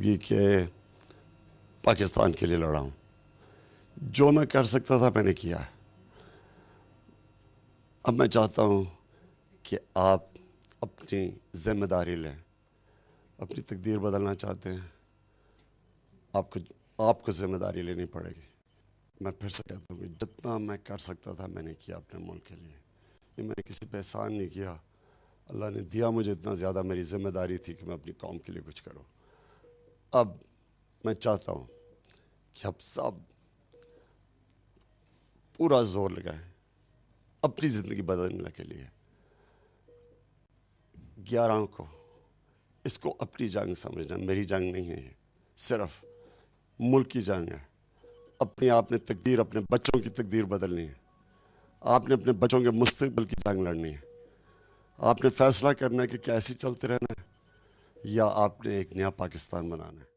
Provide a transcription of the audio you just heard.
یہ کہ پاکستان کے لیے لڑا ہوں. جو میں کر سکتا تھا میں نے کیا ہے. اب میں چاہتا ہوں کہ آپ اپنی ذمہ داری لیں. اپنی تقدیر بدلنا چاہتے ہیں، آپ کو ذمہ داری لینی پڑے گی. میں پھر سے کہتا ہوں کہ جتنا میں کر سکتا تھا میں نے کیا اپنے ملک کے لیے. یہ میں نے کسی پہ احسان نہیں کیا. اللہ نے دیا مجھے اتنا زیادہ، میری ذمہ داری تھی کہ میں اپنی قوم کے لیے کچھ کروں. اب میں چاہتا ہوں کہ اب سب پورا زور لگائیں اپنی زندگی بدلنے کے لیے. 11 کو اس کو اپنی جنگ سمجھنا، میری جنگ نہیں ہے. یہ صرف ملک کی جنگ ہے. اپنی آپ نے تقدیر، اپنے بچوں کی تقدیر بدلنی ہے. آپ نے اپنے بچوں کے مستقبل کی جنگ لڑنی ہے. آپ نے فیصلہ کرنا ہے کہ کیا ایسے چلتے رہنا ہے یا آپ نے ایک نیا پاکستان بنانا ہے.